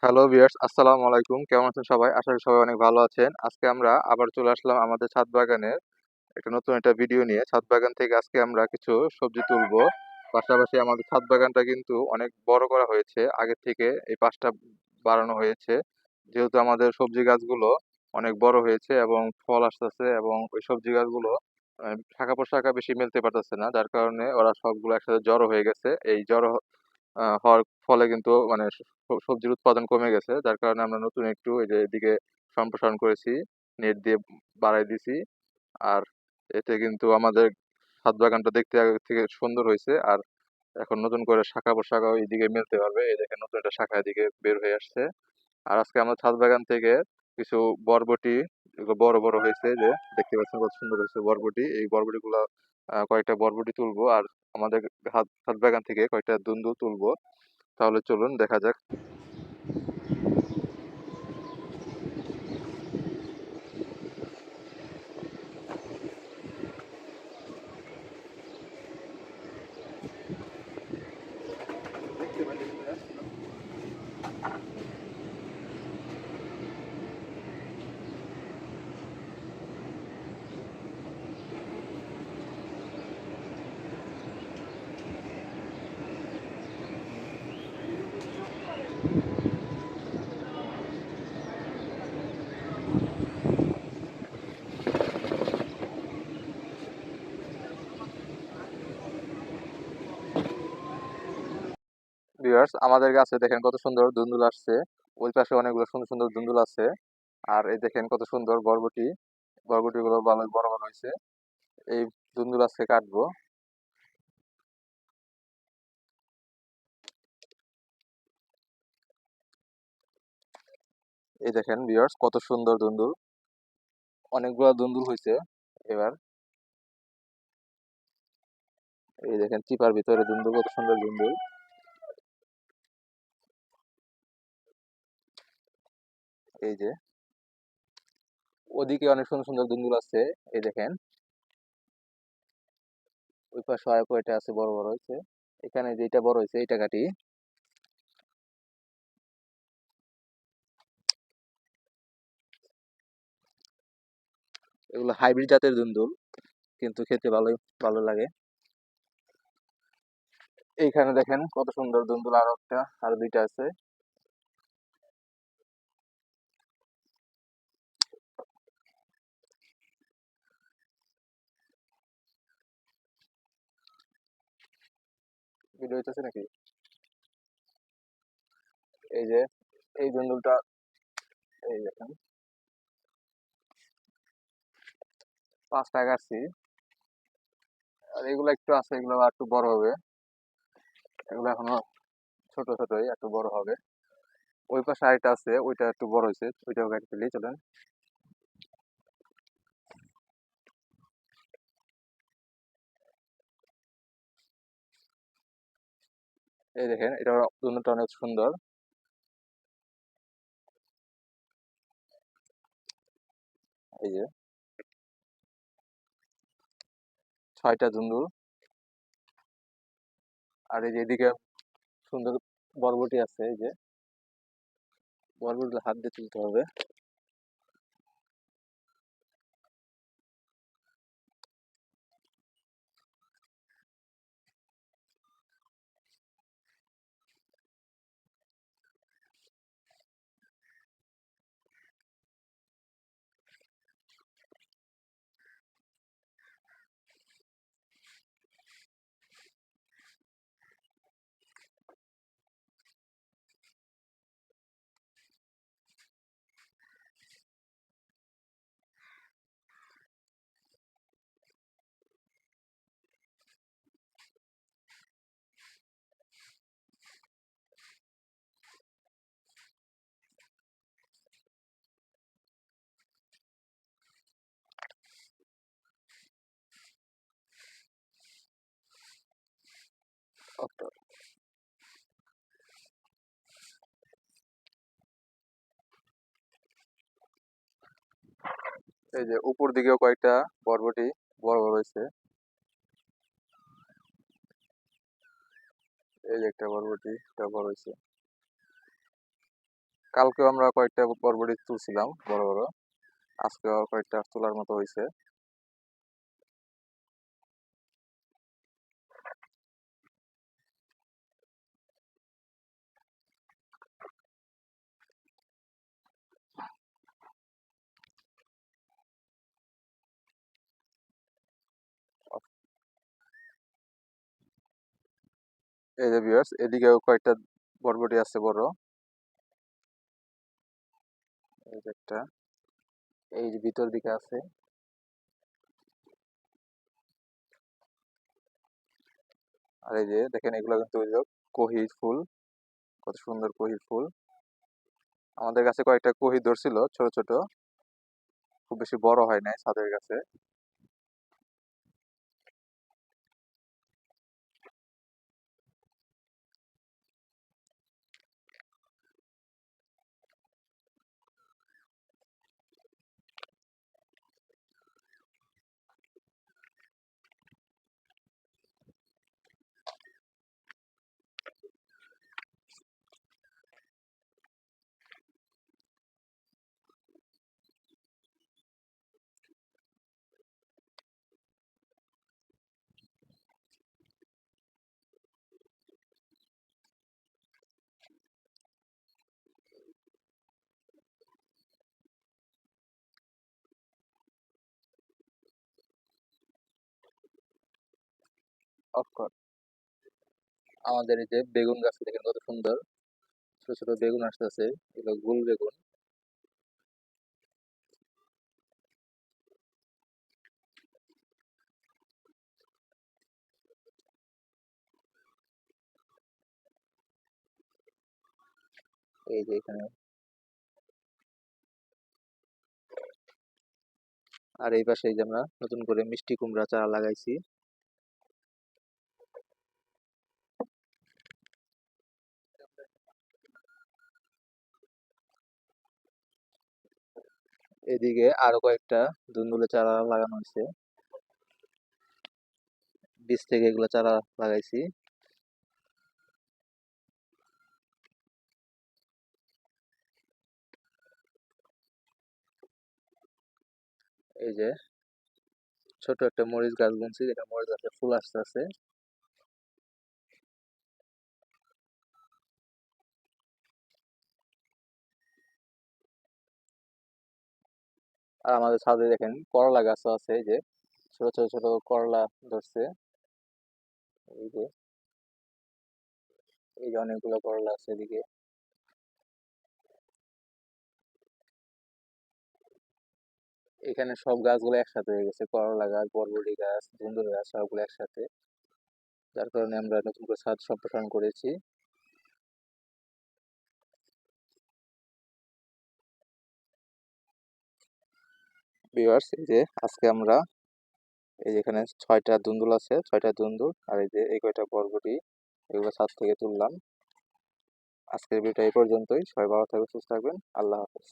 Hello viewers, আসসালামু আলাইকুম। কেমন আছেন সবাই? আশা করি সবাই অনেক ভালো আছেন। আজকে আমরা আবার চলে আসলাম আমাদের ছাদ বাগানের নতুন একটা ভিডিও নিয়ে। ছাদ বাগান থেকে আজকে আমরা কিছু সবজি তুলবো। পাশাপাশি আমাদের ছাদ বাগানটা কিন্তু অনেক বড় করা হয়েছে। আগের থেকে এই পাশটা বাড়ানো হয়েছে। যেহেতু আমাদের সবজি গাছগুলো অনেক বড় হয়েছে এবং ফল আসতেছে এবং ওই সবজি গাছগুলো শাখা প্রশাখা বেশি মেলতে পারতেছে না। যার কারণে ওরা সবগুলো একসাথে জড়ো হয়ে গেছে। এই জড়ো হওয়ার ফলে কিন্তু মানে সবজির উৎপাদন কমে গেছে, যার কারণে আমরা নতুন একটু এই যে এদিকে সম্প্রসারণ করেছি, নেট দিয়ে বাড়াই দিছি। আর এতে কিন্তু আমাদের ছাদ বাগানটা দেখতে আগে থেকে সুন্দর হয়েছে। আর এখন নতুন করে শাখা প্রশাখাও এইদিকে মেলতে পারবে। এই দেখেন নতুন একটা শাখা এদিকে বের হয়ে আসছে। আর আজকে আমরা ছাদ বাগান থেকে কিছু বরবটি, এগুলো বড় বড় হয়েছে, যে দেখতে পাচ্ছেন কত সুন্দর হয়েছে বরবটি। এই বরবটি গুলা কয়েকটা বরবটি তুলবো, আর আমাদের ছাদ বাগান থেকে কয়েকটা দুন্দু তুলবো। তাহলে চলুন দেখা যাক। ভিউয়ার্স, আমাদের গাছে দেখেন কত সুন্দর দুন্দুল আসছে। ওই পাশে অনেকগুলো সুন্দর সুন্দর দুন্দুল আছে। আর এই দেখেন কত সুন্দর বরবটি, বরবটি গুলো ভালো বড় বড় হয়েছে। এই দুন্দুল আজকে কাটবো। এই দেখেন ভিউয়ার্স, কত সুন্দর দুন্দুল, অনেকগুলো দুন্দুল হয়েছে এবার। এই দেখেন চিপার ভিতরে দুন্দুল, কত সুন্দর দুন্দুল। এই যে ওদিকে অনেক সুন্দর সুন্দর দুন্দুল আছে। এই দেখেন ওই পাশে আর কয়টা আছে বড় বড় হয়েছে। এখানে যেটা বড় হয়েছে এটা কাটি। এগুলো হাইব্রিড জাতের দুন্দুল, কিন্তু খেতে ভালোই ভালো লাগে। এইখানে দেখেন কত সুন্দর দুন্দুল, আরো একটা, আর দুইটা আছে। ভিডিও হইতেছে নাকি? এই যে এই দুন্দুলটা, এই দেখেন 5 টাকা কাটছি। আর এগুলো একটু আছে, এগুলো আর একটু বড় হবে। এগুলো এখনো ছোট ছোটই, একটু বড় হবে। ওই পাশে আরেকটা আছে, ওইটা একটু বড় হয়েছে, ওইটাও কেটে ফেলি চলেন। এই দেখেন এটা দুন্দুলটা অনেক সুন্দর। এই যে 6টা দুন্দুল। আর এই যে এদিকে সুন্দর বরবটি আছে। এই যে বরবটি হাত দিয়ে তুলতে হবে। এই যে উপর দিকেও কয়েকটা বরবটি বড় বড় হয়েছে। এই যে একটা বরবটি, এটা বড় হয়েছে। কালকেও আমরা কয়েকটা বরবটি তুলছিলাম বড় বড়, আজকেও কয়েকটা তোলার মতো হয়েছে। এই যে ভিউয়ার্স, এদিকেও কয়েকটা বরবটি আছে বড়। এই যে একটা, এই যে ভিতর দিকে আছে। আর এই যে দেখেন, এগুলো কিন্তু ওই যে কহির ফুল, কত সুন্দর কহির ফুল। আমাদের কাছে কয়েকটা কহির ধরছিল ছোট ছোট, খুব বেশি বড় হয় নাই ছাদের কাছে। অফকোর্স, আমাদের এই যে বেগুন গাছ দেখেন কত সুন্দর, ছোট ছোট বেগুন আসতেছে, এগুলো গোল বেগুন। এই যে এখানে, আর এই পাশে এই যে আমরা নতুন করে মিষ্টি কুমড়া চারা লাগাইছি। এদিকে আরো কয়েকটা ধুন্দুলের চারা লাগানো হয়েছে, বীজ থেকে এগুলো চারা লাগাইছি। এই যে ছোট একটা মরিচ গাছ বুনছি, যেটা মরিচ গাছে ফুল আসতে আছে। আর আমাদের ছাদে দেখেন করলা গাছও আছে, এই যে ছোট ছোট ছোট করলা ধরছে। এই যে, এই যে অনেকগুলো করলা আছে এদিকে। এখানে সব গাছগুলো একসাথে হয়ে গেছে, করলা গাছ, বরবটি গাছ, ধুন্দুল গাছ সবগুলো একসাথে, যার কারণে আমরা নতুন করে ছাদ সম্প্রসারণ করেছি। ভিউয়ার্স, এই যে আজকে আমরা, এই যে এখানে 6টা ধুন্দুল আছে, 6টা ধুন্দুল, আর এই যে এই কয়টা বরবটি, এগুলো ছাদ থেকে তুললাম। আজকের ভিডিওটা এই পর্যন্তই, সবাই ভালো থাকবেন, সুস্থ থাকবেন, আল্লাহ হাফেজ।